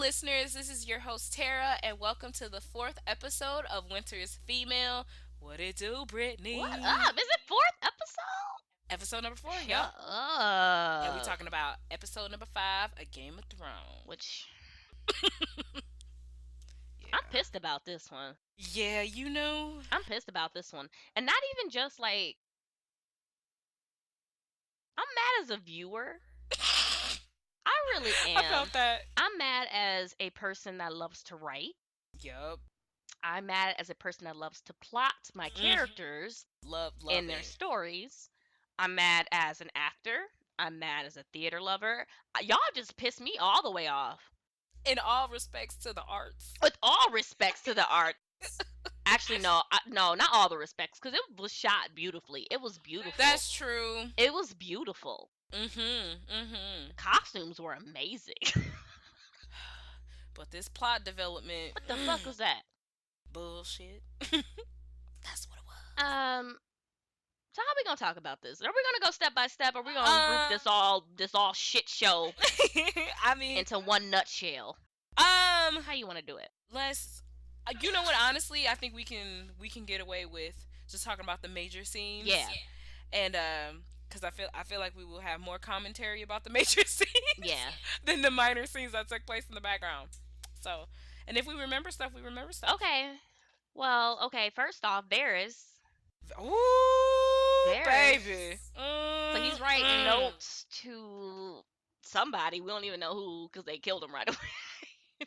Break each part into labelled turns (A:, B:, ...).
A: listeners. This is your host, Tara, and welcome to the fourth episode of Winter is Female. What it do,
B: What
A: Brittany?
B: up? Is it fourth episode?
A: Episode number four, yup.
B: Shut
A: And we
B: up.
A: talking about episode number five, A Game of Thrones.
B: Which I'm
A: Yeah.
B: pissed about this one.
A: Yeah, you know.
B: I'm pissed about this one. And not even just like I'm mad as a viewer. I really
A: I felt
B: am.
A: that.
B: I'm mad as a person that loves to write.
A: Yup.
B: I'm mad as a person that loves to plot my characters
A: Love
B: in their
A: it.
B: stories. I'm mad as an actor. I'm mad as a theater lover. Y'all just pissed me all the way off.
A: In all respects to the arts.
B: With all respects to the art. Actually, no, not all the respects, because it was shot beautifully. It was beautiful.
A: That's true.
B: It was beautiful.
A: Mm-hmm.
B: Costumes were amazing.
A: But this plot development.
B: What the fuck was that?
A: Bullshit. That's what it was.
B: So how we gonna talk about this? Are we gonna go step by step, or are we gonna group this all shit show
A: I mean,
B: into one nutshell?
A: how
B: How you want to do it?
A: let's. You know what? Honestly, I think we can get away with just talking about the major scenes.
B: Yeah.
A: And because I feel like we will have more commentary about the major scenes.
B: Yeah.
A: Than the minor scenes that took place in the background. So, and if we remember stuff, we remember stuff.
B: Okay. Well, okay. First off, Varys.
A: Ooh,
B: Varys.
A: baby.
B: So he's writing notes to somebody. We don't even know who, because they killed him right away.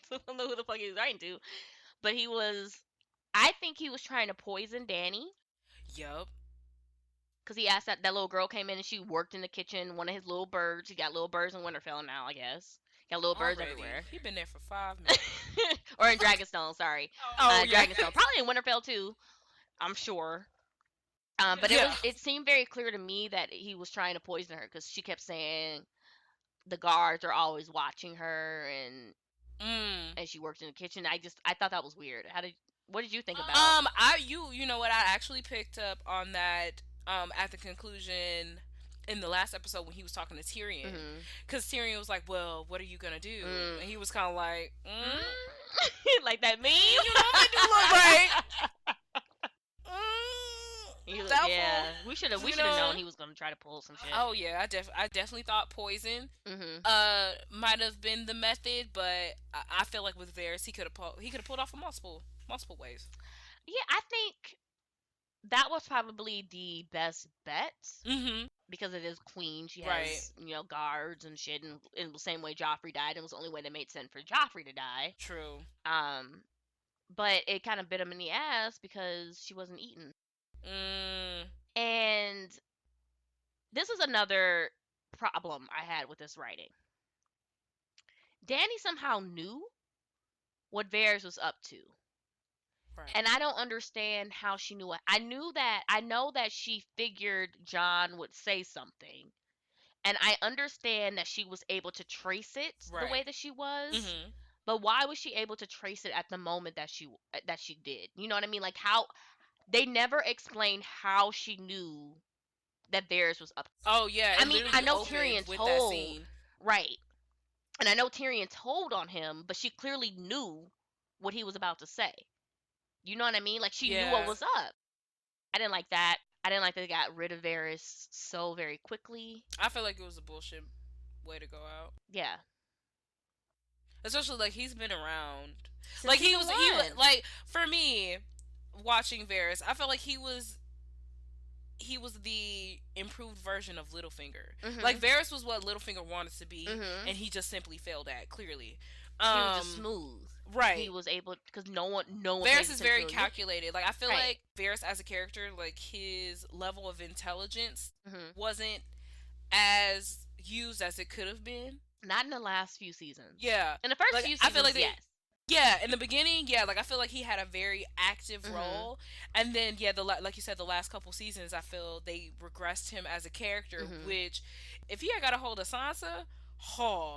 B: So I don't know who the fuck he was writing to. But I think he was trying to poison Dany.
A: Yup.
B: Because he asked that little girl came in and she worked in the kitchen. One of his little birds. He got little birds in Winterfell now, I guess. Got little birds everywhere.
A: He been there for 5 minutes.
B: Or in Dragonstone, sorry.
A: Oh, yeah.
B: Dragonstone. Probably in Winterfell too, I'm sure. But it seemed very clear to me that he was trying to poison her, because she kept saying the guards are always watching her, and she worked in the kitchen. I thought that was weird. What did you think about?
A: You know what? I actually picked up on that at the conclusion in the last episode when he was talking to Tyrion, because Tyrion was like, "Well, what are you gonna do?" And he was kind of like,
B: like that meme.
A: "You know what? You look right."
B: Yeah, we should have known he was gonna try to pull some shit.
A: Oh yeah, I definitely thought poison might have been the method, but I feel like with Varys he could have pulled off in multiple ways.
B: Yeah, I think that was probably the best bet. Because it is queen. She has guards and shit, and in the same way Joffrey died, it was the only way that made sense for Joffrey to die.
A: True.
B: But it kind of bit him in the ass because she wasn't eaten. And this is another problem I had with this writing. Dany somehow knew what Varys was up to.
A: Right.
B: And I don't understand how she knew it. I know that she figured Jon would say something. And I understand that she was able to trace it the way that she was. But why was she able to trace it at the moment that she did? You know what I mean? Like, how they never explained how she knew that Varys was up.
A: Oh yeah.
B: I mean, I know Tyrion told, right, and I know Tyrion told on him, but she clearly knew what he was about to say. You know what I mean? Like, she knew what was up. I didn't like that. I didn't like that they got rid of Varys so very quickly.
A: I feel like it was a bullshit way to go out.
B: Yeah.
A: Especially like he's been around. Like he was like, for me, watching Varys, I felt like he was the improved version of Littlefinger. Like Varys was what Littlefinger wanted to be, and he just simply failed at. Clearly,
B: he was just smooth.
A: Right.
B: He was able, because no one.
A: Varys is very calculated. Like I feel like Varys as a character, like his level of intelligence wasn't as used as it could have been.
B: Not in the last few seasons.
A: Yeah.
B: In the first few seasons, I feel like yes.
A: Yeah, in the beginning, yeah, like I feel like he had a very active role, and then like you said, the last couple seasons, I feel they regressed him as a character. Which, if he had got a hold of Sansa,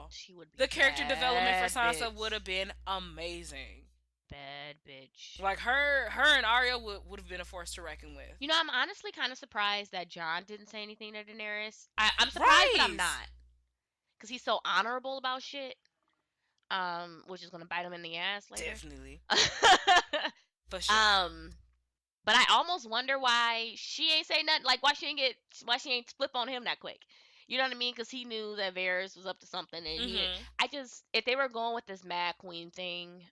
B: she would be
A: the character development for Sansa would have been amazing.
B: Bad bitch.
A: Like her and Arya would have been a force to reckon with.
B: You know, I'm honestly kind of surprised that Jon didn't say anything to Daenerys. I'm surprised, but I'm not, because he's so honorable about shit. which is gonna bite him in the ass later.
A: Definitely. For sure.
B: But I almost wonder why she ain't say nothing. Like, why she ain't flip on him that quick. You know what I mean? Because he knew that Varys was up to something, and if they were going with this Mad Queen thing,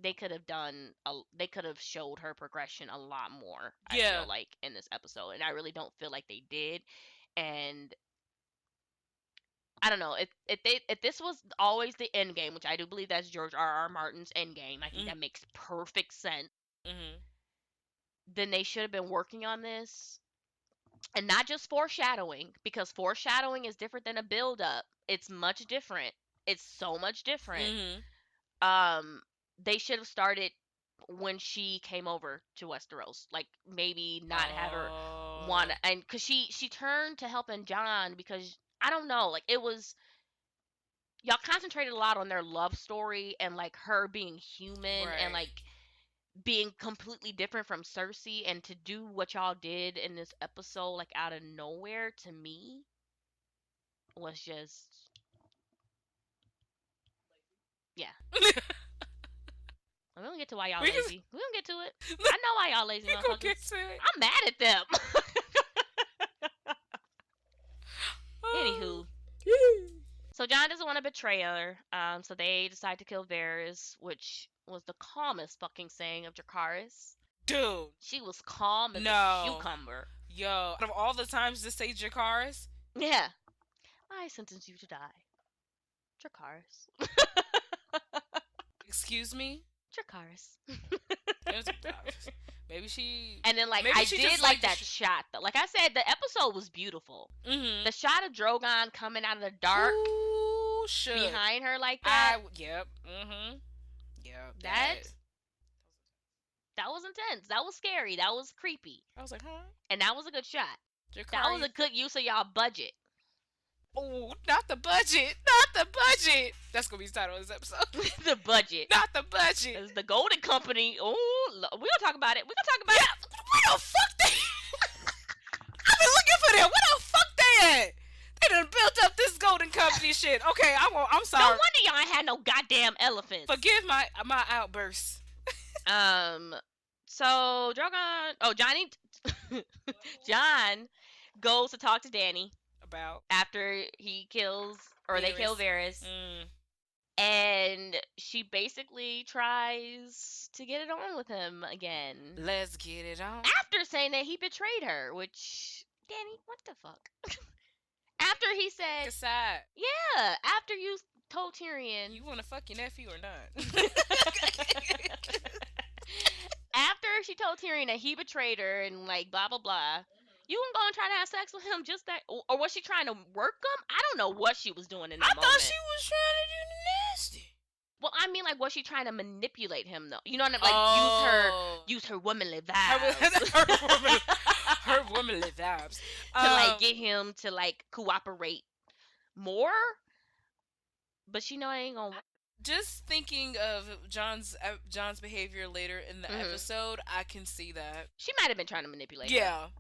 B: they could have showed her progression a lot more. I feel like in this episode, and I really don't feel like they did. And I don't know if this was always the end game, which I do believe that's George R.R. Martin's end game. I think that makes perfect sense. Then they should have been working on this, and not just foreshadowing, because foreshadowing is different than a build up. It's much different. It's so much different. They should have started when she came over to Westeros. Like, maybe not have her want, and because she turned to helping Jon because I don't know, like, it was, y'all concentrated a lot on their love story and like her being human and like being completely different from Cersei, and to do what y'all did in this episode like out of nowhere, to me was just we don't get to why y'all lazy. We don't get to it. I know why y'all lazy. I'm mad at them. Anywho. So Jon doesn't want to betray her, so they decide to kill Varys, which was the calmest fucking saying of Dracarys.
A: Dude.
B: She was calm as a cucumber.
A: Yo, out of all the times to say Dracarys?
B: Yeah. I sentence you to die. Dracarys.
A: Excuse me?
B: Dracarys.
A: Maybe she...
B: And then, like, I did like that shot, though. Like I said, the episode was beautiful. The shot of Drogon coming out of the dark behind her like that.
A: Yep.
B: That was intense. That was scary. That was creepy.
A: I was like, huh?
B: And that was a good shot. That was a good use of y'all budget.
A: Oh, not the budget. Not the budget. That's going to be the title of this episode.
B: The budget.
A: Not the budget.
B: It's the Golden Company. Oh, we're going to talk about it. We're going to talk about it.
A: Where the fuck they... I've been looking for them. Where the fuck they at? They done built up this Golden Company shit. Okay, I'm sorry.
B: No wonder y'all ain't had no goddamn elephants.
A: Forgive my outbursts.
B: So Jon goes to talk to Dany
A: about
B: after he kills, or Varys. They kill Varys. And she basically tries to get it on with him again.
A: Let's get it on.
B: After saying that he betrayed her, which, Dany, what the fuck? After he said...
A: Decide.
B: Yeah, after you told Tyrion...
A: You want to fuck your nephew or not?
B: After she told Tyrion that he betrayed her and, like, blah, blah, blah... You can go and try to have sex with him just that... Or was she trying to work him? I don't know what she was doing in that moment.
A: I thought she was trying to do nasty.
B: Well, I mean, like, was she trying to manipulate him, though? You know what I mean? Like, use her womanly vibes.
A: her womanly vibes.
B: To, like, get him to, like, cooperate more. But she know I ain't gonna...
A: Just thinking of Jon's behavior later in the episode, I can see that.
B: She might have been trying to manipulate her.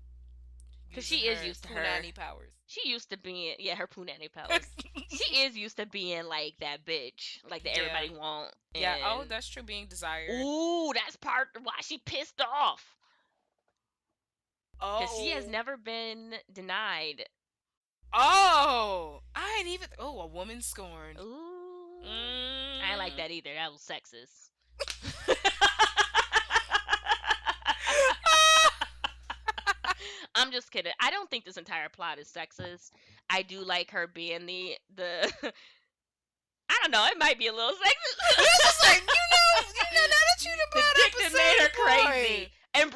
B: Because she is used to her
A: punani powers.
B: She used to being, her punani powers. She is used to being like that bitch, like that everybody want.
A: Yeah. Oh, that's true. Being desired.
B: Ooh, that's part why she pissed off.
A: Oh,
B: because she has never been denied.
A: Oh, I ain't even. Oh, a woman scorned.
B: Ooh, I ain't like that either. That was sexist. I'm just kidding. I don't think this entire plot is sexist. I do like her being the I don't know, it might be a little sexist.
A: It's just like, now that you
B: the dick that made her crazy. And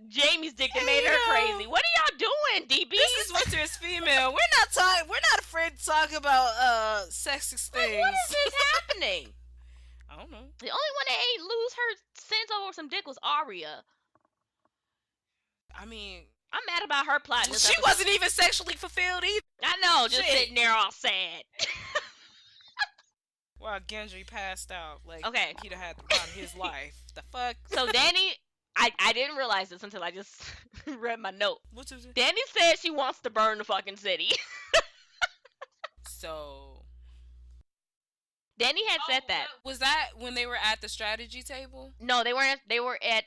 B: Jamie's dick that made her crazy. What are y'all doing, DB?
A: This is Winter's female. We're not afraid to talk about sexist things.
B: What is this happening?
A: I don't know.
B: The only one that ain't lose her sense over some dick was Arya.
A: I mean,
B: I'm mad about her plot.
A: She wasn't even sexually fulfilled either.
B: I know, just sitting there all sad.
A: Well, Gendry passed out. Like,
B: okay,
A: he'd have had the run of his life. The fuck?
B: So Dany, I didn't realize this until I just read my note.
A: What's it?
B: Dany said she wants to burn the fucking city.
A: So,
B: Danny had said that.
A: Was that when they were at the strategy table?
B: No, they weren't. They were at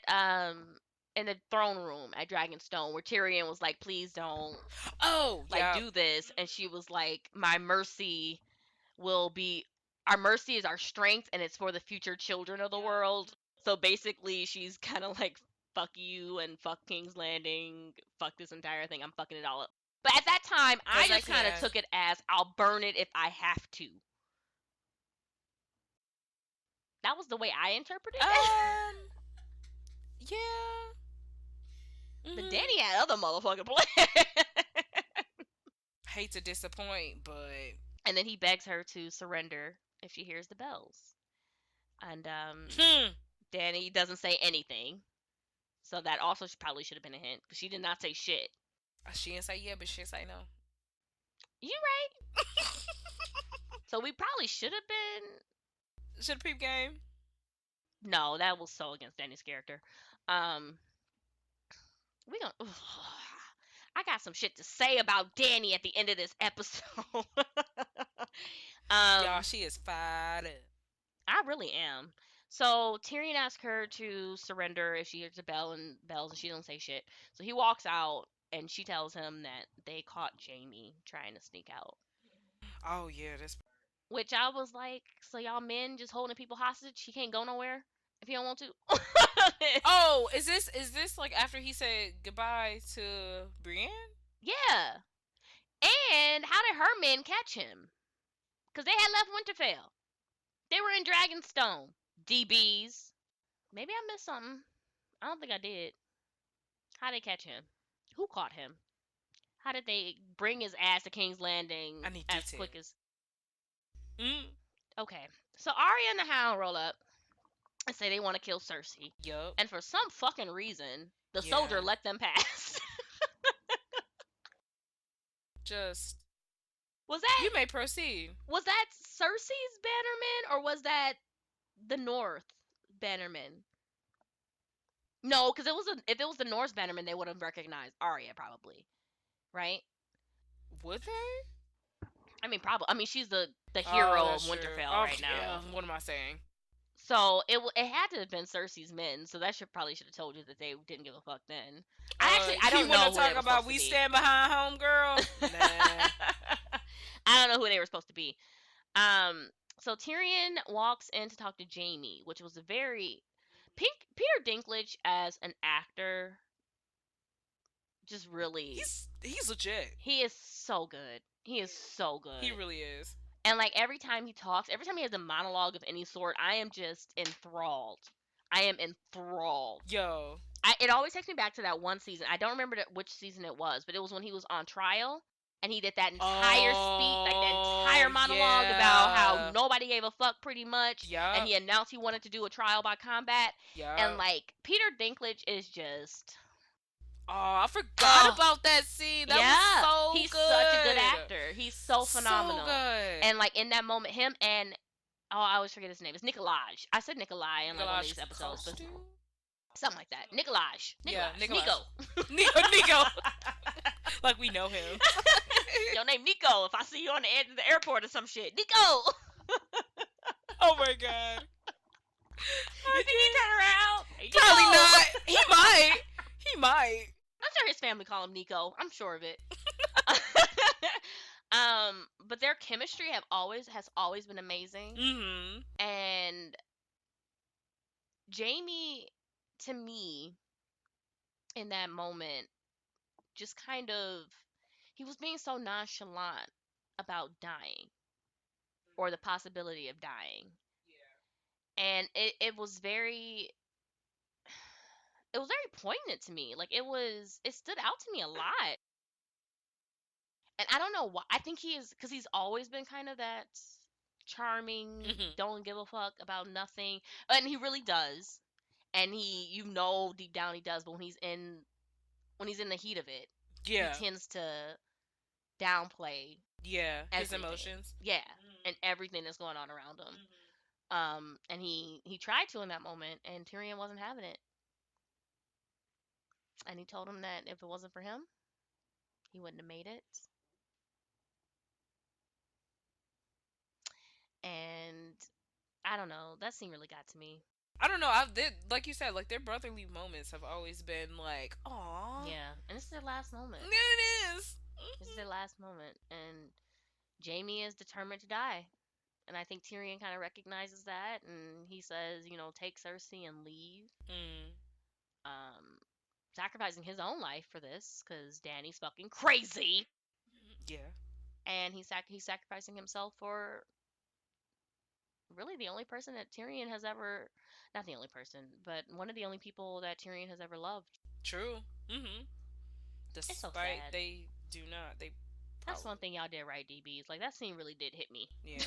B: in the throne room at Dragonstone, where Tyrion was like, "Please don't do this," and she was like, "My mercy will be our mercy is our strength, and it's for the future children of the world." So basically, she's kind of like, "Fuck you and fuck King's Landing, fuck this entire thing. I'm fucking it all up." But at that time, I just kind of took it as I'll burn it if I have to. That was the way I interpreted it.
A: Yeah.
B: But Danny had other motherfucking plans.
A: Hate to disappoint, but
B: and then he begs her to surrender if she hears the bells. And Danny doesn't say anything. So that also probably should have been a hint, because she did not say shit.
A: She didn't say yeah, but she didn't say no.
B: You right. So we probably should have been.
A: Should have peep game.
B: No, that was so against Danny's character. We gonna. I got some shit to say about Danny at the end of this episode.
A: Y'all, she is fired up.
B: I really am. So Tyrion asks her to surrender if she hears the bells, and she don't say shit. So he walks out, and she tells him that they caught Jaime trying to sneak out.
A: Oh yeah, this.
B: Which I was like, so y'all men just holding people hostage? He can't go nowhere if he don't want to.
A: Oh, is this like after he said goodbye to Brienne?
B: Yeah. And how did her men catch him? Because they had left Winterfell. They were in Dragonstone. DBs. Maybe I missed something. I don't think I did. How did they catch him? Who caught him? How did they bring his ass to King's Landing as quick as... Okay. So Arya and the Hound roll up and say they want to kill Cersei.
A: Yup.
B: And for some fucking reason, the soldier let them pass.
A: Just...
B: Was that...
A: You may proceed.
B: Was that Cersei's bannerman, or was that the North bannerman? No, because if it was the North bannerman, they would have recognized Arya, probably. Right?
A: Would they?
B: I mean, probably. I mean, she's the hero of Winterfell right now.
A: Yeah. What am I saying?
B: So it had to have been Cersei's men. So that probably should have told you that they didn't give a fuck then. I don't know.
A: You want to talk about we stand behind homegirl? Nah.
B: I don't know who they were supposed to be. So Tyrion walks in to talk to Jaime, which was a very Peter Dinklage as an actor. Just really,
A: he's legit.
B: He is so good. He is so good.
A: He really is.
B: And like every time he talks, every time he has a monologue of any sort, I am just enthralled.
A: Yo.
B: It always takes me back to that one season. I don't remember which season it was, but it was when he was on trial. And he did that entire speech, like that entire monologue about how nobody gave a fuck, pretty much.
A: Yeah.
B: And he announced he wanted to do a trial by combat.
A: Yeah.
B: And like Peter Dinklage is just...
A: Oh, I forgot about that scene. That was so
B: he's
A: good.
B: Such a good actor. He's so phenomenal.
A: So good.
B: And like in that moment, him and I always forget his name. It's Nikolaj. I said Nikolai in like one of these episodes, but something like that. Nikolaj.
A: Yeah,
B: Nico.
A: Nico. Like we know him.
B: Your name Nico. If I see you on the edge of the airport or some shit, Nico.
A: Oh my god.
B: You think he turn around?
A: Probably not. He might.
B: I'm sure his family call him Nico. I'm sure of it. But their chemistry has always been amazing.
A: Mm-hmm.
B: And Jaime, to me, in that moment, just kind of, he was being so nonchalant about dying, or the possibility of dying. Yeah. And it was very poignant to me. Like it stood out to me a lot. And I don't know why. I think because he's always been kind of that charming, don't give a fuck about nothing. And he really does. And deep down he does, but when he's in the heat of it, he tends to downplay
A: his emotions.
B: Yeah. And everything that's going on around him. And he tried to in that moment, and Tyrion wasn't having it. And he told him that if it wasn't for him, he wouldn't have made it. And I don't know. That scene really got to me.
A: I don't know. Like you said, like their brotherly moments have always been like, aww.
B: Yeah, and it's their last moment.
A: Yeah, it is.
B: It's their last moment, and Jaime is determined to die. And I think Tyrion kind of recognizes that, and he says, take Cersei and leave. Sacrificing his own life for this, because Dany's fucking crazy.
A: Yeah.
B: And he's sacrificing himself for really the only person that Tyrion has ever, not the only person, but one of the only people that Tyrion has ever loved.
A: True. Despite
B: it's so sad.
A: They do not.
B: That's one thing y'all did right, DBs. Like, that scene really did hit me.
A: Yeah.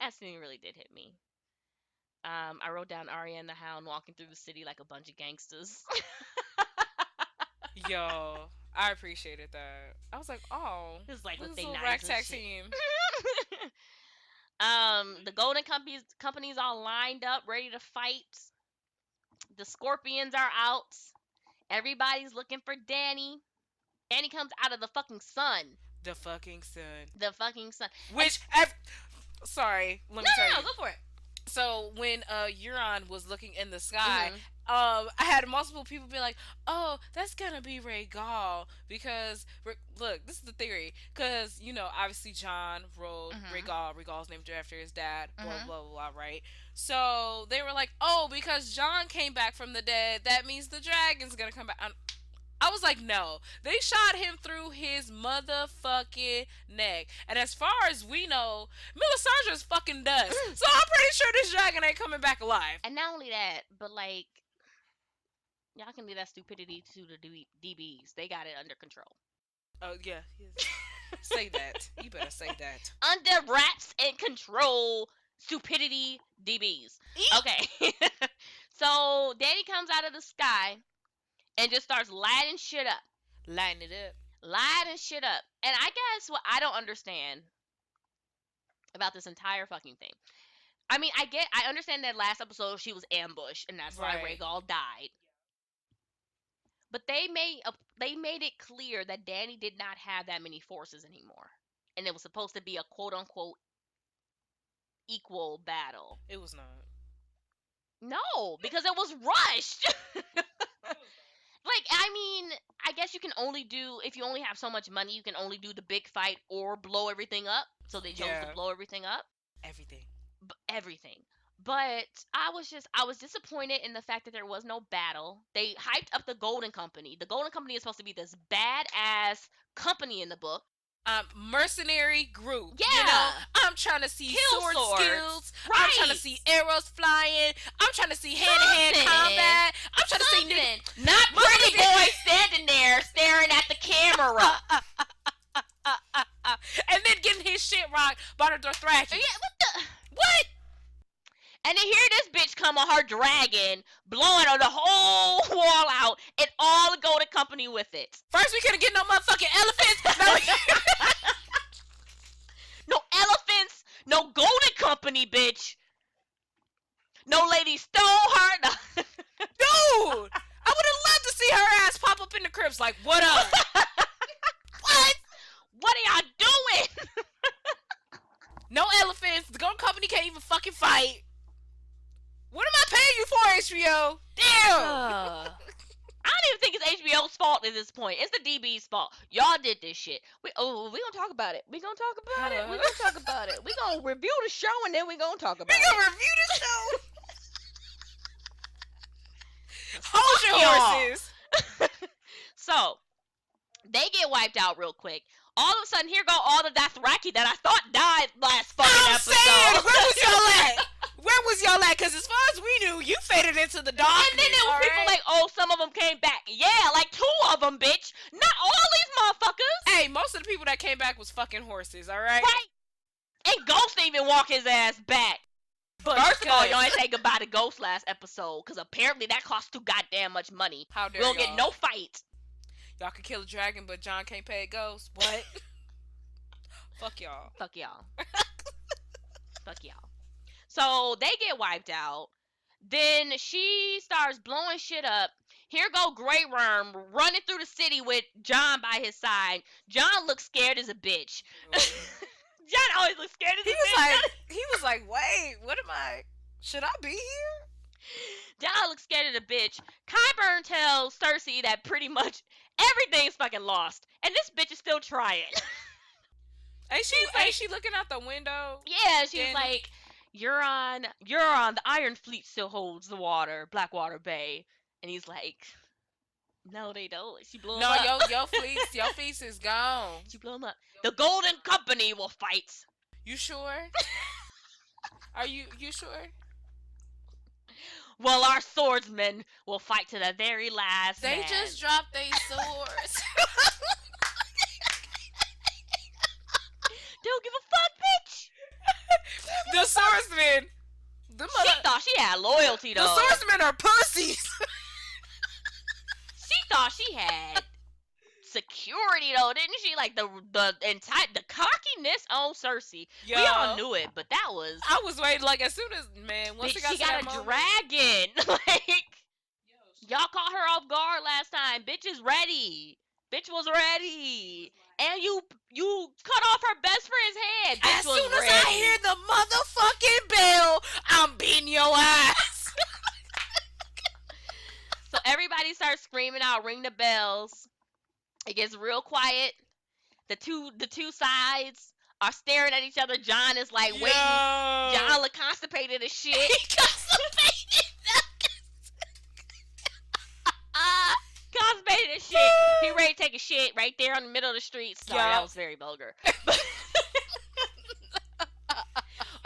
B: That scene really did hit me. I wrote down Arya and the Hound walking through the city like a bunch of gangsters.
A: Yo, I appreciated that. I was like, oh,
B: it's like with
A: they
B: little
A: ragtag team.
B: The Golden companies all lined up, ready to fight. The Scorpions are out. Everybody's looking for Dany. Dany comes out of the fucking sun.
A: The fucking sun.
B: The fucking sun.
A: Which, sorry, let me tell you.
B: No, go for it.
A: So when Euron was looking in the sky, I had multiple people be like, "Oh, that's gonna be Rhaegal," because look, this is the theory. Because obviously Jon ruled Rhaegal. Rhaegal's named after his dad. Blah blah blah. Right. So they were like, "Oh, because Jon came back from the dead, that means the dragon's gonna come back." I was like, no. They shot him through his motherfucking neck. And as far as we know, Melisandre's fucking dust. So I'm pretty sure this dragon ain't coming back alive.
B: And not only that, but like, y'all can leave that stupidity to the DBs. They got it under control.
A: Oh, yeah. Say that. You better say that.
B: Under wraps and control, stupidity DBs. Okay. So Dany comes out of the sky and just starts lighting shit up.
A: Lighting it up.
B: Lighting shit up. And I guess what I don't understand about this entire fucking thing. I mean, I understand that last episode she was ambushed, and that's why Rhaegal died. But they made it clear that Dany did not have that many forces anymore. And it was supposed to be a quote-unquote equal battle.
A: It was not.
B: No, because it was rushed. Like, I mean, I guess you can only do, if you only have so much money, you can only do the big fight or blow everything up. So they chose to blow everything up. Everything. But I was disappointed in the fact that there was no battle. They hyped up the Golden Company. The Golden Company is supposed to be this badass company in the book.
A: Mercenary group.
B: Yeah.
A: I'm trying to see sword skills.
B: Right.
A: I'm trying to see arrows flying. I'm trying to see hand-to-hand combat. I'm trying to see
B: not pretty boys standing there staring at the camera.
A: And then getting his shit rocked by the Dothraki.
B: Yeah, what? And then here this bitch come on her dragon, blowing the whole wall out, and all the Golden Company with it.
A: First we couldn't get no motherfucking elephants.
B: No elephants, no Golden Company, bitch. No Lady Stoneheart.
A: Dude, I would have loved to see her ass pop up in the cribs like, what up?
B: What? What are y'all doing?
A: No elephants. The Golden Company can't even fucking fight. What am I paying you for, HBO? Damn!
B: I don't even think it's HBO's fault at this point. It's the DB's fault. Y'all did this shit. We gonna talk about it. We gonna talk about it. We gonna review the show and then we gonna talk about it.
A: We gonna review the show? Hold your horses.
B: So, they get wiped out real quick. All of a sudden, here go all the Dothraki that I thought died last fucking episode.
A: Saying, where was y'all at? Where was y'all at? Because as far as we knew, you faded into the darkness.
B: And then there was people like, oh, some of them came back. Yeah, like 2 of them, bitch. Not all these motherfuckers.
A: Hey, most of the people that came back was fucking horses, all right?
B: Right. And Ghost didn't even walk his ass back. But first of all, y'all ain't say goodbye to Ghost last episode, because apparently that cost too goddamn much money.
A: How dare
B: we don't get no fight.
A: Y'all can kill a dragon, but Jon can't pay a ghost. What? Fuck y'all.
B: Fuck y'all. Fuck y'all. So they get wiped out. Then she starts blowing shit up. Here go Grey Worm running through the city with Jon by his side. Jon looks scared as a bitch. Jon always looks scared as a bitch.
A: He was like, wait, what am I? Should I be here?
B: John looks scared of the bitch. Qyburn tells Cersei that pretty much everything's fucking lost, and this bitch is still trying.
A: Ain't she looking out the window?
B: Yeah, she's like, Euron, the Iron Fleet still holds the water, Blackwater Bay, and he's like, no, they don't. She blew him up.
A: No, your fleece is gone.
B: She blew him up. The Golden Company will fight.
A: You sure? Are you sure?
B: Well, our swordsmen will fight to the very last
A: They
B: man.
A: just dropped their swords.
B: Don't give a fuck, bitch.
A: The swordsmen.
B: She thought she had loyalty, though.
A: The swordsmen are pussies.
B: She thought she had security, though, didn't she? Like the cockiness on Cersei. Yo, we all knew it, but that was.
A: I was waiting. Like as soon as once
B: bitch,
A: she got
B: a dragon. Like y'all caught her off guard last time. Bitch is ready. Bitch was ready. And you cut off her best friend's head. Bitch
A: as soon as I hear the motherfucking bell, I'm beating your ass.
B: So everybody starts screaming out, ring the bells. It gets real quiet. The two sides are staring at each other. Jon is like waiting. Jon look constipated as shit.
A: He constipated.
B: Constipated as shit. He ready to take a shit right there in the middle of the street. Sorry, that was very vulgar.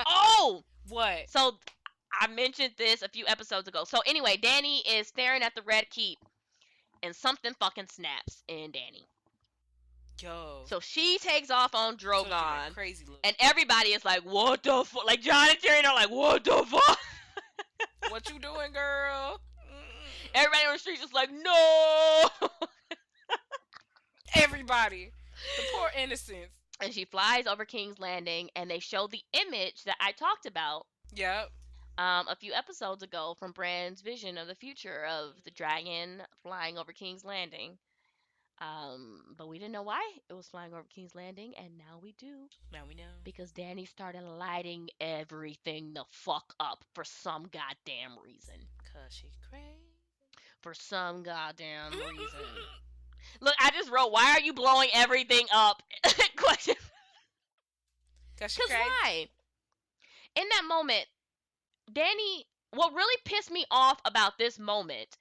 B: Oh!
A: What?
B: So, I mentioned this a few episodes ago. So, anyway, Dany is staring at the Red Keep, and something fucking snaps in Dany.
A: Yo.
B: So, she takes off on Drogon.
A: So crazy look.
B: And everybody is like, what the fuck? Like, Jon and Tyrion are like, what the fuck?
A: What you doing, girl?
B: Everybody on the street is like, no!
A: Everybody. The poor innocents.
B: And she flies over King's Landing, and they show the image that I talked about.
A: Yep.
B: A few episodes ago from Bran's vision of the future of the dragon flying over King's Landing. But we didn't know why it was flying over King's Landing, and now we do.
A: Now we know.
B: Because Dany started lighting everything the fuck up for some goddamn reason.
A: 'Cause she crazy.
B: For some goddamn reason. Look, I just wrote, why are you blowing everything up? Question.
A: Because
B: why? In that moment, Dany, what really pissed me off about this moment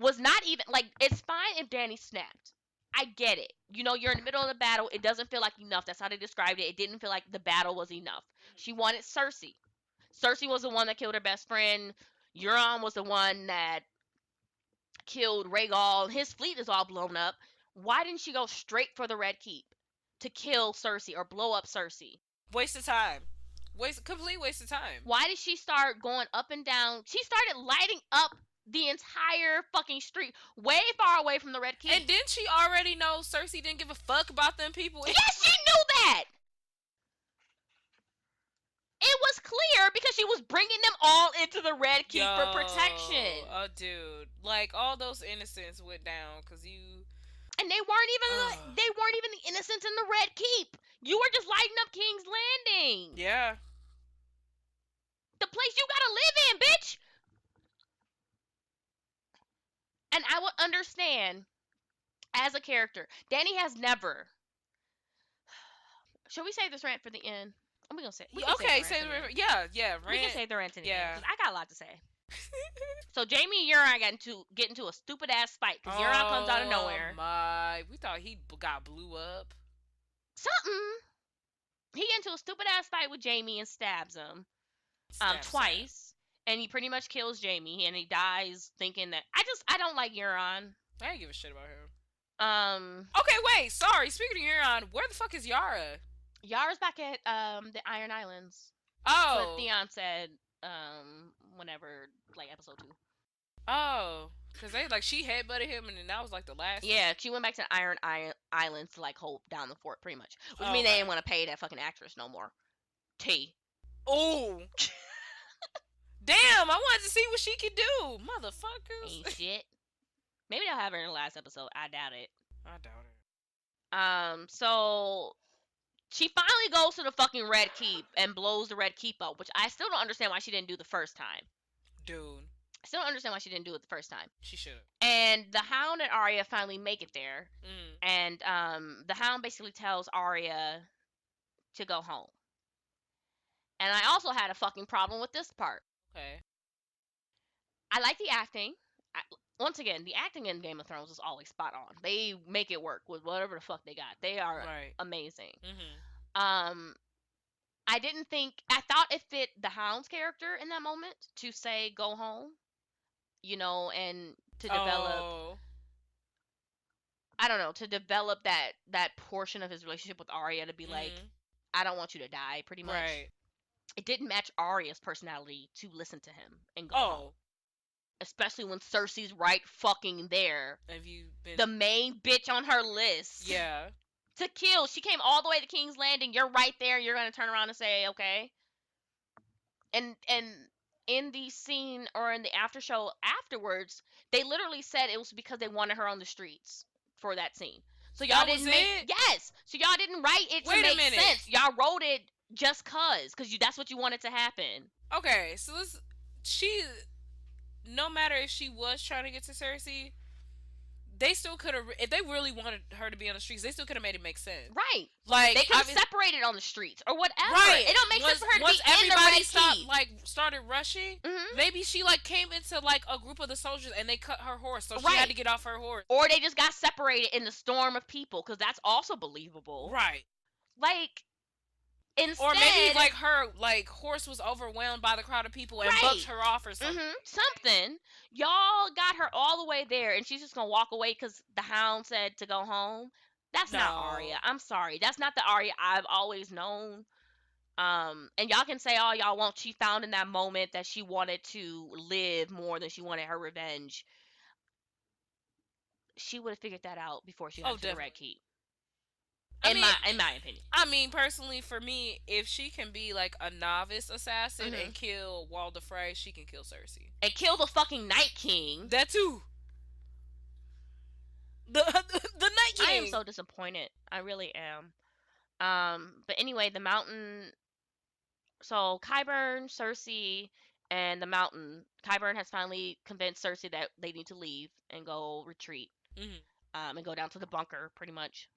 B: was not even, like, it's fine if Dany snapped. I get it. You know, you're in the middle of the battle. It doesn't feel like enough. That's how they described it. It didn't feel like the battle was enough. She wanted Cersei. Cersei was the one that killed her best friend. Euron was the one that killed Rhaegal. His fleet is all blown up. Why didn't she go straight for the Red Keep to kill Cersei or blow up Cersei?
A: Waste of time. Complete waste of time.
B: Why did she start going up and down? She started lighting up the entire fucking street, way far away from the Red Keep.
A: And didn't she already know Cersei didn't give a fuck about them people?
B: Yes, she knew that! It was clear because she was bringing them all into the Red Keep for protection.
A: Oh, dude. Like, all those innocents went down because you...
B: And they weren't even the innocents in the Red Keep. You were just lighting up King's Landing.
A: Yeah.
B: The place you gotta live in, bitch! And I would understand, as a character, Dany has never... Should we save this rant for the end? We're gonna say.
A: Okay, save the rant. Yeah, rant.
B: We can save the rant to the end.
A: Yeah.
B: 'Cause I got a lot to say. So Jaime and Euron get into a stupid ass fight because Euron comes out of nowhere.
A: Oh my! We thought he got blew up.
B: Something. He get into a stupid ass fight with Jaime and stabs him. Twice. And he pretty much kills Jaime, and he dies thinking that I don't like Euron.
A: I ain't give a shit about him. Okay, wait. Sorry. Speaking of Euron, where the fuck is Yara?
B: Yara's back at the Iron Islands.
A: Oh.
B: What Theon said whenever, like, episode 2.
A: Oh. Because she headbutted him, and then that was like the last.
B: Yeah, she went back to Iron Islands to, like, hold down the fort, pretty much. Which means they didn't want to pay that fucking actress no more. T.
A: Oh. Damn, I wanted to see what she could do. Motherfuckers.
B: Ain't shit. Maybe they'll have her in the last episode. I doubt it.
A: I doubt it.
B: So She finally goes to the fucking Red Keep and blows the Red Keep up, which I still don't understand why she didn't do the first time.
A: Dude.
B: I still don't understand why she didn't do it the first time.
A: She should have.
B: And the Hound and Arya finally make it there. And the Hound basically tells Arya to go home. And I also had a fucking problem with this part.
A: Okay.
B: I like the acting. Once again, the acting in Game of Thrones is always spot on. They make it work with whatever the fuck they got. They are amazing. I didn't think, I thought it fit the Hound's character in that moment to say go home, you know, and to develop, I don't know, to develop that portion of his relationship with Arya to be like, I don't want you to die, pretty much. Right. It didn't match Arya's personality to listen to him and go home. Especially when Cersei's right fucking there.
A: Have you been
B: the main bitch on her list?
A: Yeah.
B: To kill. She came all the way to King's Landing. You're right there. You're gonna turn around and say, okay. And in the scene or in the after show afterwards, they literally said it was because they wanted her on the streets for that scene. So y'all didn't make yes. So y'all didn't write it to make sense. Y'all wrote it just cause that's what you wanted to happen.
A: Okay, so no matter if she was trying to get to Cersei, they still could have, if they really wanted her to be on the streets, they still could have made it make sense.
B: Right. Like, they could have separated on the streets or whatever. Right. It don't make sense for her to be in the Red Keep.
A: Started rushing, maybe she came into a group of the soldiers and they cut her horse, so she had to get off her horse.
B: Or they just got separated in the storm of people, because that's also believable.
A: Right.
B: Instead,
A: or maybe her horse was overwhelmed by the crowd of people and bucked her off or something.
B: Something. Y'all got her all the way there and she's just gonna walk away because the Hound said to go home. That's not Arya. I'm sorry. That's not the Arya I've always known. And y'all can say all y'all want. She found in that moment that she wanted to live more than she wanted her revenge. She would have figured that out before she went to the Red Keep. In my opinion.
A: I mean, personally, for me, if she can be a novice assassin and kill Walder Frey, she can kill Cersei.
B: And kill the fucking Night King.
A: That too. The Night King.
B: I am so disappointed. I really am. But anyway, the Mountain. So Qyburn, Cersei, and the Mountain. Qyburn has finally convinced Cersei that they need to leave and go retreat. And go down to the bunker, pretty much.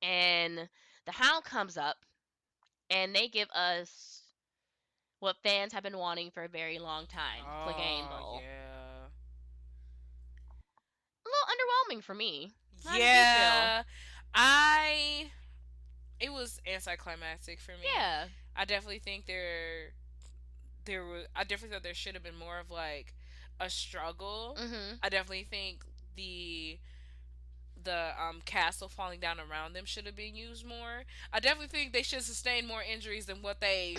B: And the Hound comes up, and they give us what fans have been wanting for a very long time. Clegane Bowl.
A: Yeah.
B: A little underwhelming for me.
A: How did you feel? It was anticlimactic for me.
B: Yeah.
A: I definitely think I definitely thought there should have been more of a struggle. I definitely think the castle falling down around them should have been used more. I definitely think they should sustain more injuries than what they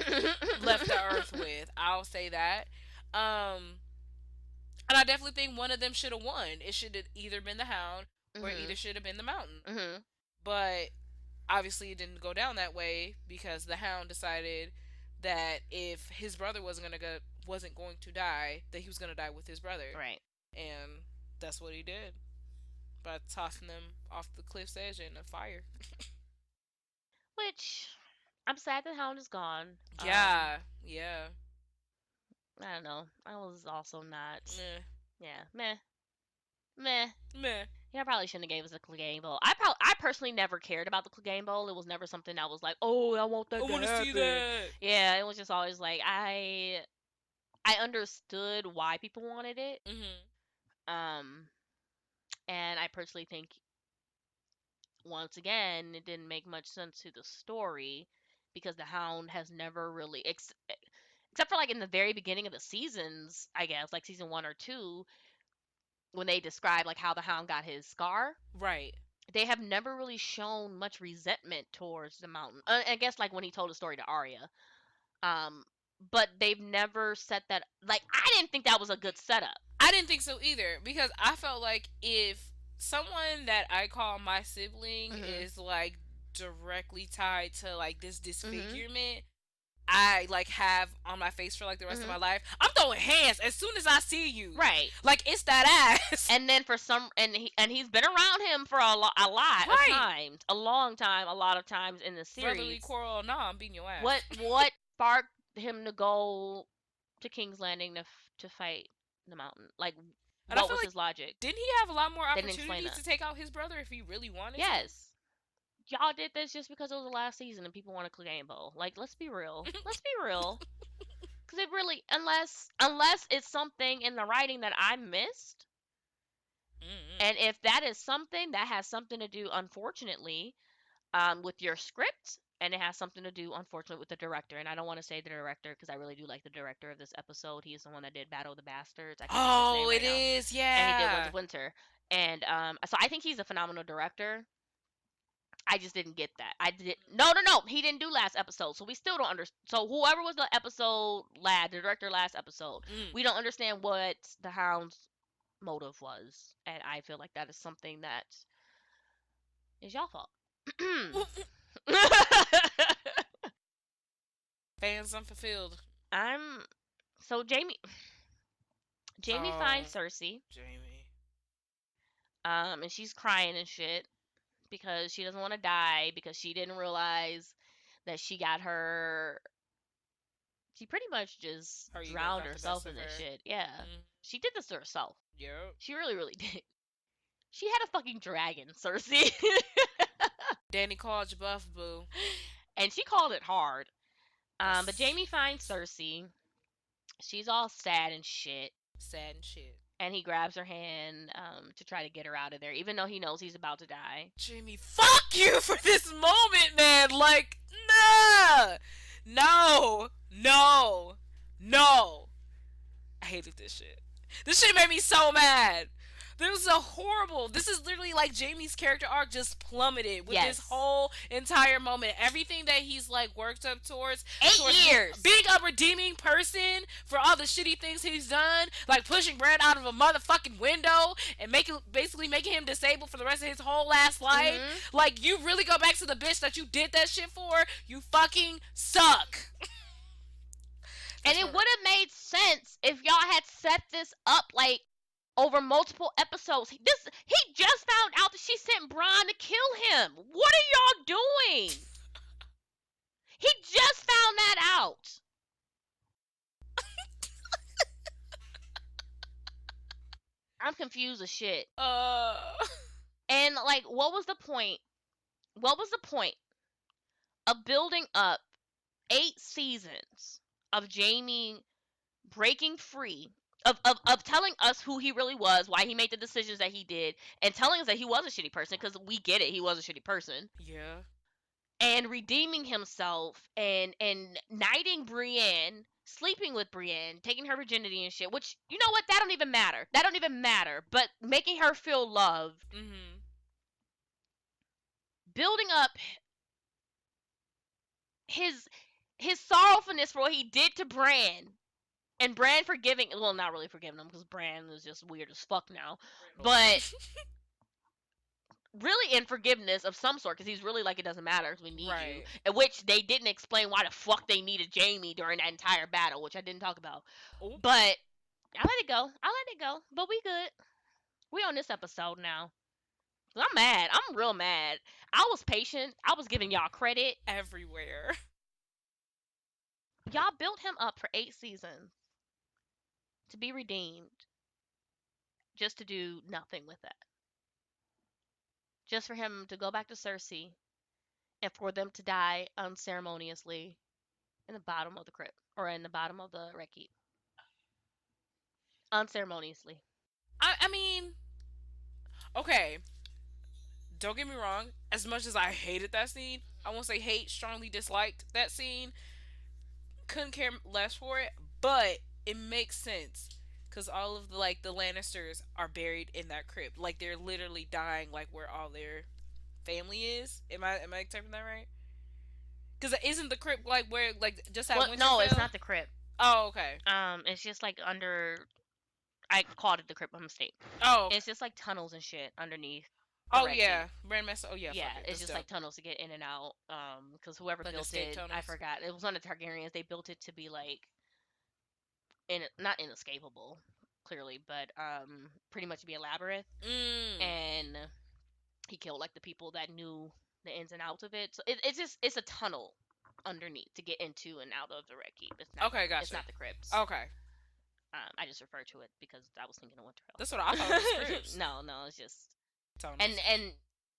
A: left the earth with. I'll say that. And I definitely think one of them should have won. It should have either been the Hound or either should have been the Mountain. But obviously it didn't go down that way because the Hound decided that if his brother wasn't going to die, that he was going to die with his brother.
B: Right.
A: And that's what he did. By tossing them off the cliff's edge in a fire.
B: Which, I'm sad the Hound is gone.
A: Yeah.
B: I don't know. I was also not.
A: Meh.
B: Yeah. Meh. Yeah, I probably shouldn't have gave us a Clegane Bowl. I personally never cared about the Clegane Bowl. It was never something that was like, oh, I want that to happen. I want to see that. Yeah, it was just always I understood why people wanted it. And I personally think, once again, it didn't make much sense to the story because the Hound has never really, except for in the very beginning of the seasons, I guess, season 1 or 2, when they describe how the Hound got his scar.
A: Right.
B: They have never really shown much resentment towards the Mountain. I guess when he told the story to Arya. But they've never set that, I didn't think that was a good setup.
A: I didn't think so either, because I felt like if someone that I call my sibling is directly tied to this disfigurement, I like have on my face for like the rest of my life, I'm throwing hands as soon as I see you.
B: Right.
A: Like it's that ass.
B: And then for some, and he's been around him for a lot of times, a long time, a lot of times in the series.
A: Brotherly quarrel, nah, I'm beating your ass.
B: What sparked him to go to King's Landing to fight the Mountain? Like, what was his logic?
A: Didn't he have a lot more opportunities to take out his brother if he really wanted to?
B: Yes. Y'all did this just because it was the last season and people want to Game Bowl. Like, let's be real. Let's be real. Because it really, unless it's something in the writing that I missed, and if that is something that has something to do, unfortunately, with your script, and it has something to do, unfortunately, with the director. And I don't want to say the director because I really do like the director of this episode. He is the one that did Battle of the Bastards.
A: Oh, it is, yeah.
B: And he did Winds of Winter. And so I think he's a phenomenal director. I just didn't get that. No. He didn't do last episode, so we still don't understand. So whoever was the director last episode, we don't understand what the Hound's motive was, and I feel like that is something that is y'all fault.
A: Fans unfulfilled.
B: So Jamie finds Cersei. And she's crying and shit because she doesn't want to die, because she didn't realize that she pretty much just drowned herself in this shit. Yeah. She did this to herself.
A: Yep.
B: She really, really did. She had a fucking dragon, Cersei.
A: Danny called you buff, boo.
B: And she called it hard. But Jamie finds Cersei. She's all sad and shit. And he grabs her hand to try to get her out of there, even though he knows he's about to die.
A: Jamie, fuck you for this moment, man. Like, nah. No. I hated this shit. This shit made me so mad. This is literally like Jamie's character arc just plummeted with this whole entire moment. Everything that he's like worked up towards
B: 8 years
A: being a redeeming person for all the shitty things he's done, like pushing Bran out of a motherfucking window and basically making him disabled for the rest of his whole last life. Like, you really go back to the bitch that you did that shit for? You fucking suck.
B: And it would have made sense if y'all had set this up like over multiple episodes. He just found out that she sent Bronn to kill him. What are y'all doing? He just found that out. I'm confused as shit. And like, what was the point? What was the point of building up 8 seasons of Jamie breaking free, of telling us who he really was, why he made the decisions that he did, and telling us that he was a shitty person, because we get it, he was a shitty person.
A: Yeah.
B: And redeeming himself, and knighting Brienne, sleeping with Brienne, taking her virginity and shit, which, you know what, that don't even matter. But making her feel loved. Building up his sorrowfulness for what he did to Bran, and Bran forgiving, well, not really forgiving him, because Bran is just weird as fuck now, but really in forgiveness of some sort, because he's really like, it doesn't matter, because we need you, in which they didn't explain why the fuck they needed Jamie during that entire battle, which I didn't talk about. But I let it go, but we good. We on this episode now. I'm mad. I'm real mad. I was patient. I was giving y'all credit
A: everywhere.
B: Y'all built him up for 8 seasons to be redeemed, just to do nothing with that. Just for him to go back to Cersei, and for them to die unceremoniously in the bottom of the crypt, or in the bottom of the Red Keep. Unceremoniously.
A: I mean, okay. Don't get me wrong. As much as I hated that scene, I won't say hate, strongly disliked that scene. Couldn't care less for it, but it makes sense, because all of the Lannisters are buried in that crypt. Like, they're literally dying like where all their family is. Am I typing that right? Because isn't the crypt like where just at Winterfell?
B: No, it's not the crypt.
A: Oh, okay.
B: It's just like under. I called it the crypt by mistake.
A: Oh, okay.
B: It's just like tunnels and shit underneath.
A: Oh yeah, Grandmaster. Oh yeah,
B: yeah,
A: fuck it.
B: it's
A: That's
B: just
A: dope.
B: like tunnels to get in and out. Because whoever
A: Like
B: built
A: escape
B: it, I
A: tunnels.
B: forgot. It was one of the Targaryens. They built it to be like not inescapable, clearly, but pretty much be a labyrinth. And he killed like the people that knew the ins and outs of it. So it's a tunnel underneath to get into and out of the Red Keep. It's not,
A: okay, gotcha.
B: It's not the crypts.
A: Okay.
B: I just refer to it because I was thinking of Winterfell.
A: That's what I thought. It was crypts.
B: No, it's just
A: tunnels.
B: And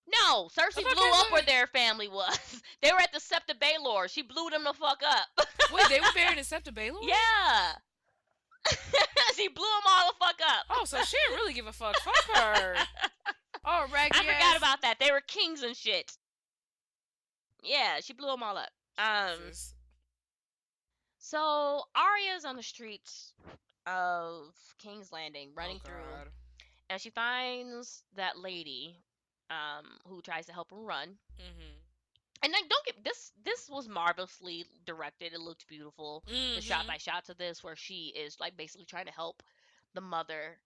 B: no, Cersei blew up where their family was. They were at the Sept of Baelor. She blew them the fuck up.
A: Wait, they were buried in Sept of Baelor?
B: Yeah. She blew them all the fuck up.
A: Oh, so she didn't really give a fuck. Fuck her. Oh, Raggy
B: I forgot about that. They were kings and shit. Yeah, she blew them all up. Jesus. So Arya's on the streets of King's Landing, running through, and she finds that lady, who tries to help her run.
A: Mm-hmm.
B: And like, don't get this was marvelously directed. It looked beautiful. The shot by shots of this, where she is like basically trying to help the mother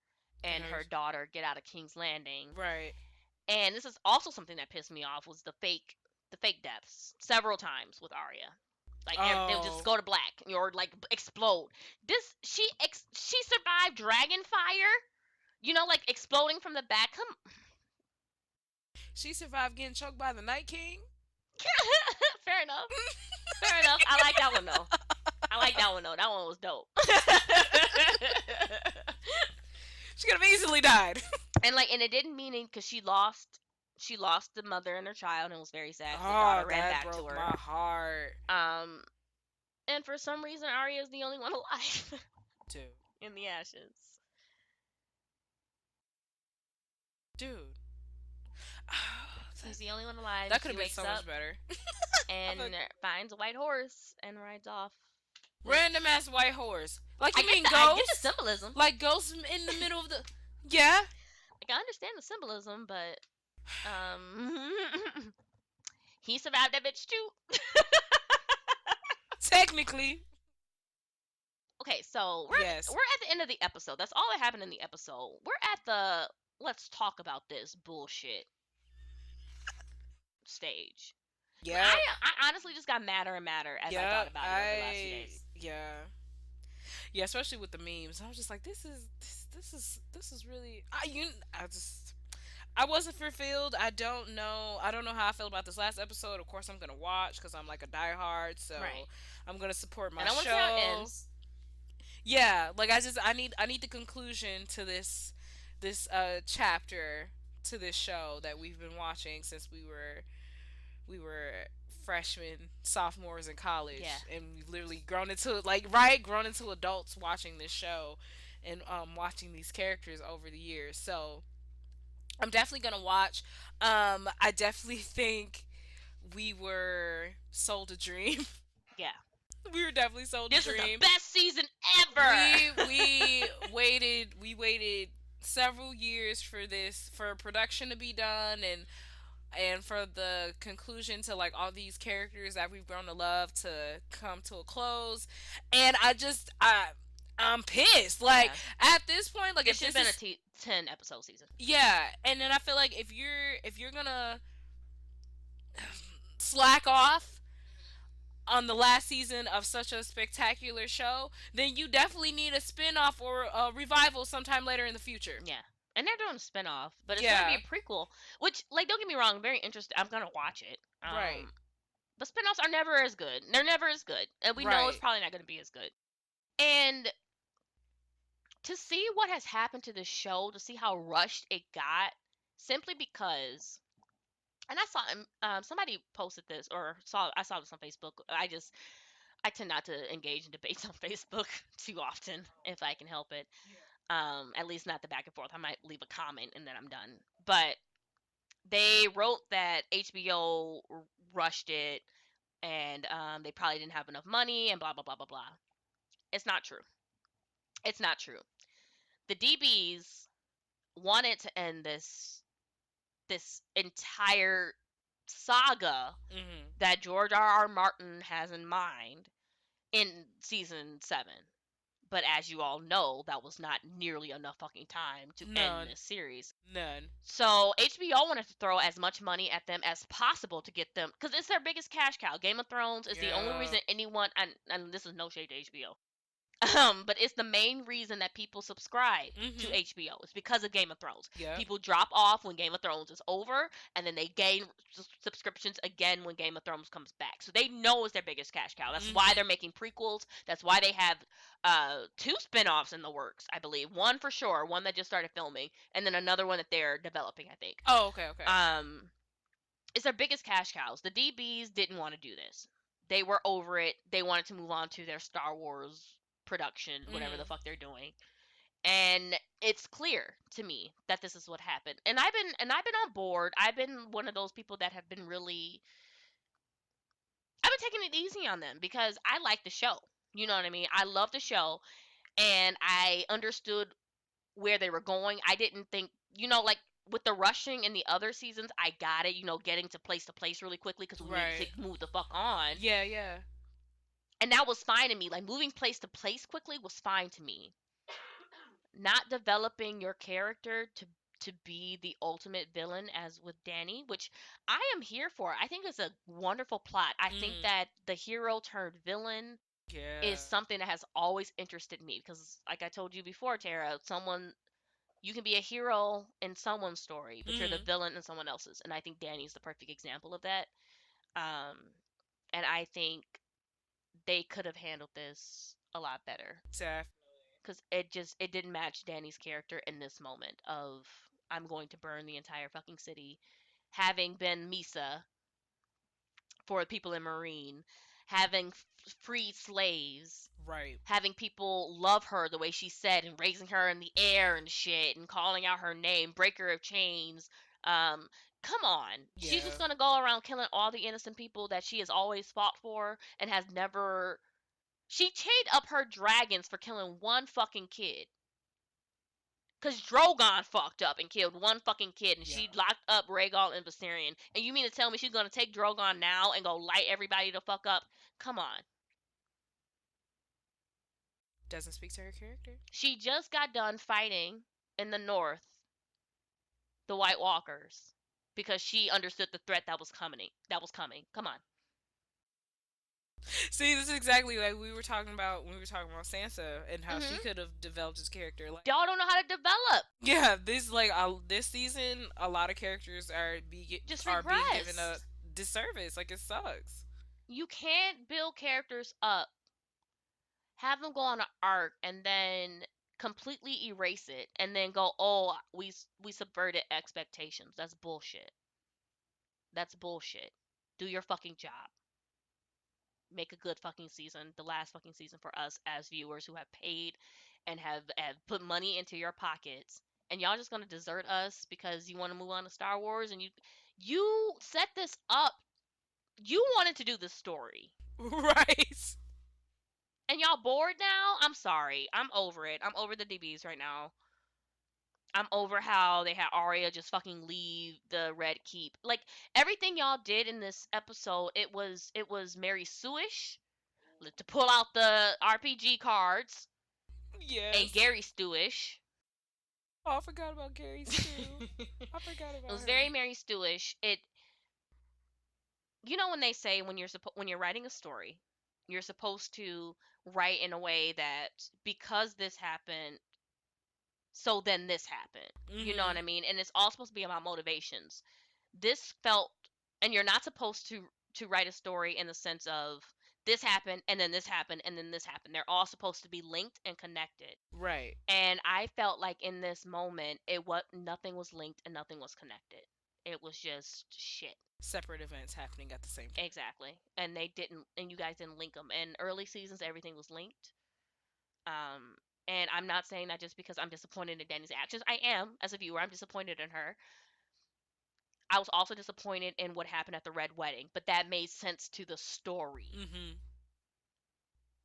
B: and her daughter get out of King's Landing.
A: Right.
B: And this is also something that pissed me off, was the fake deaths several times with Arya. Like they'll just go to black or like explode. She survived dragon fire, like exploding from the back.
A: She survived getting choked by the Night King.
B: Fair enough. Fair enough. I like that one though. That one was dope.
A: She could have easily died.
B: And it didn't mean it, because she lost the mother and her child, and it was very sad.
A: The daughter ran back to her. My heart.
B: And for some reason, Arya is the only one alive.
A: Dude.
B: In the ashes.
A: Dude.
B: She's the only one alive.
A: That could have been so much better.
B: And finds a white horse and rides off.
A: Random ass white horse. Like, you mean Ghost?
B: I get the symbolism.
A: Like Ghost in the middle of the... Yeah.
B: Like, I understand the symbolism, but he survived that bitch too.
A: Technically.
B: Okay, so we're at the end of the episode. That's all that happened in the episode. We're at the let's talk about this bullshit stage. Yeah. I honestly just got madder and madder as I thought about it over the last few days.
A: Yeah. Yeah, especially with the memes. I was just like, this is really I wasn't fulfilled. I don't know how I feel about this last episode. Of course I'm gonna watch because I'm like a diehard, so I'm gonna support my show. And I want to see how it ends. Yeah, like I need the conclusion to this chapter to this show that we've been watching since we were freshmen, sophomores in college, and we've literally grown into adults watching this show and watching these characters over the years. So I'm definitely gonna watch. I definitely think we were sold a dream.
B: Yeah.
A: We were definitely sold a dream.
B: This is the best season ever.
A: We waited several years for production to be done and for the conclusion to like all these characters that we've grown to love to come to a close. And I'm pissed. Like at this point, like
B: it should have been a 10 episode season.
A: Yeah, and then I feel like if you're gonna slack off on the last season of such a spectacular show, then you definitely need a spin-off or a revival sometime later in the future.
B: Yeah. And they're doing a spin-off, but it's gonna be a prequel. Which, like, don't get me wrong, I'm very interested. I'm gonna watch it.
A: Right.
B: But spin-offs are never as good. They're never as good. And we know it's probably not gonna be as good. And to see what has happened to this show, to see how rushed it got, simply because, and I saw somebody posted this, or I saw this on Facebook. I tend not to engage in debates on Facebook too often if I can help it. At least not the back and forth. I might leave a comment and then I'm done. But they wrote that HBO rushed it and they probably didn't have enough money and blah blah blah blah blah. It's not true. It's not true. The DBs wanted to end this entire saga that George R.R. Martin has in mind in season 7. But as you all know, that was not nearly enough fucking time to end this series.
A: None.
B: So HBO wanted to throw as much money at them as possible to get them, because it's their biggest cash cow. Game of Thrones is the only reason anyone, and this is no shade to HBO, but it's the main reason that people subscribe to HBO. It's because of Game of Thrones. People drop off when Game of Thrones is over, and then they gain subscriptions again when Game of Thrones comes back. So they know it's their biggest cash cow. That's why they're making prequels. That's why they have 2 spin-offs in the works, I believe. One for sure, one that just started filming, and then another one that they're developing, I think.
A: Oh, okay.
B: It's their biggest cash cows. The DBs didn't want to do this. They were over it. They wanted to move on to their Star Wars production, whatever the fuck they're doing. And it's clear to me that this is what happened. And I've been on board. I've been one of those people that have been really, I've been taking it easy on them because I like the show. You know what I mean? I love the show, and I understood where they were going. I didn't think, like with the rushing in the other seasons, I got it, getting to place really quickly because we needed to move the fuck on.
A: Yeah.
B: And that was fine to me. Like, moving place to place quickly was fine to me. Not developing your character to be the ultimate villain, as with Danny, which I am here for. I think it's a wonderful plot. I think that the hero turned villain is something that has always interested me because, like I told you before, Tara, you can be a hero in someone's story, but you're the villain in someone else's. And I think Danny's the perfect example of that. And I think they could have handled this a lot better.
A: Definitely.
B: Because it didn't match Danny's character in this moment of, I'm going to burn the entire fucking city. Having been Misa for people in Marine, having freed slaves,
A: right,
B: having people love her the way she said, and raising her in the air and shit, and calling out her name, breaker of chains. Come on. She's just gonna go around killing all the innocent people that she has always fought for and has never. She chained up her dragons for killing one fucking kid. Because Drogon fucked up and killed one fucking kid, and she locked up Rhaegal and Viserion. And you mean to tell me she's gonna take Drogon now and go light everybody the fuck up? Come on.
A: Doesn't speak to her character.
B: She just got done fighting in the north the White Walkers because she understood the threat that was coming. Come on.
A: See, this is exactly like we were talking about when we were talking about Sansa and how she could have developed his character. Like,
B: y'all don't know how to develop.
A: Yeah, this season, a lot of characters are being given a disservice. Like, it sucks.
B: You can't build characters up, have them go on an arc, and then completely erase it, and then go, oh, we subverted expectations. That's bullshit. Do your fucking job. Make a good fucking season, the last fucking season for us as viewers who have paid and have put money into your pockets, and y'all just gonna desert us because you want to move on to Star Wars, and you set this up. You wanted to do this story.
A: Right.
B: And y'all bored now? I'm sorry. I'm over it. I'm over the DBs right now. I'm over how they had Arya just fucking leave the Red Keep. Like, everything y'all did in this episode, it was Mary Sue-ish to pull out the RPG cards.
A: Yes.
B: And Gary Stu-ish.
A: Oh, I forgot about Gary Stu. I forgot about
B: it. Was very Mary Stu-ish. You know when they say when you're writing a story, you're supposed to write in a way that because this happened, so then this happened. You know what I mean? And it's all supposed to be about motivations. This felt, and you're not supposed to write a story in the sense of this happened and then this happened and then this happened. They're all supposed to be linked and connected.
A: Right.
B: And I felt like in this moment, nothing was linked and nothing was connected. It was just shit.
A: Separate events happening at the same time.
B: Exactly. And you guys didn't link them. In early seasons, everything was linked. And I'm not saying that just because I'm disappointed in Danny's actions. I am, as a viewer, I'm disappointed in her. I was also disappointed in what happened at the Red Wedding, but that made sense to the story.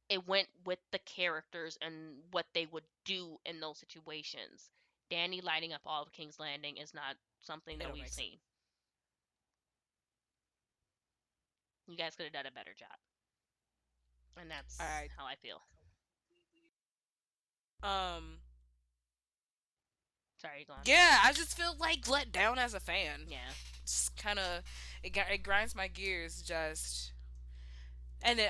B: It went with the characters and what they would do in those situations. Danny lighting up all of King's Landing is not something that we've seen. You guys could have done a better job. And that's how I feel.
A: Um,
B: Sorry, go on.
A: yeah, I just feel like let down as a fan.
B: Yeah.
A: It's kind of it grinds my gears just. And then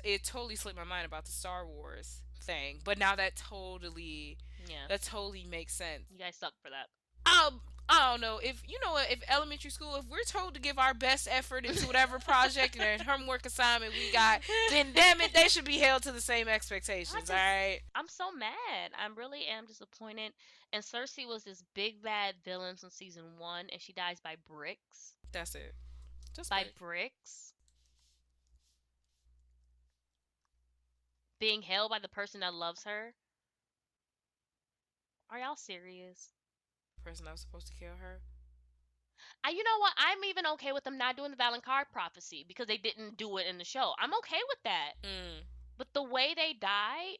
A: it totally slipped my mind about the Star Wars thing, but now
B: Yeah.
A: that totally makes sense.
B: You guys suck for that.
A: I don't know if you know what, if elementary school, if we're told to give our best effort into whatever project and homework assignment we got, then damn it, they should be held to the same expectations. All right.
B: I'm so mad. I really am disappointed. And Cersei was this big bad villain from season 1, and she dies by bricks.
A: That's it. Just
B: by bricks. Being held by the person that loves her. Are y'all serious?
A: Person that was supposed to kill her.
B: You know what? I'm even okay with them not doing the Valonqar prophecy because they didn't do it in the show. I'm okay with that. But the way they died,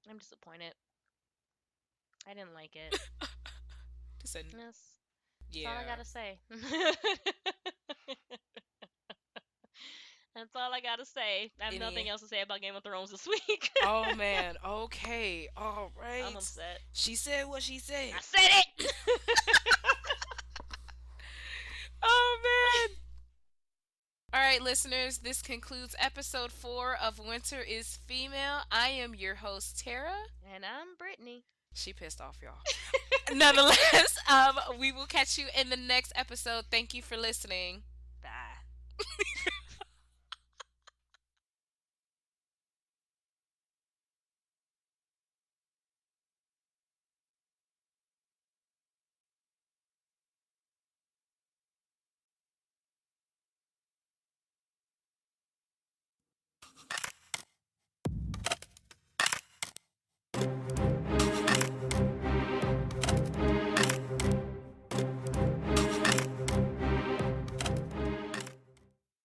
B: I'm disappointed. I didn't like it. That's all I gotta say. That's all I gotta say. I have nothing else to say about Game of Thrones this week.
A: Oh man. Okay. All right.
B: I'm upset.
A: She said what she said.
B: I said it.
A: Oh man. All right, listeners. This concludes episode 4 of Winter is Female. I am your host, Tara.
B: And I'm Brittany.
A: She pissed off, y'all. Nonetheless, we will catch you in the next episode. Thank you for listening.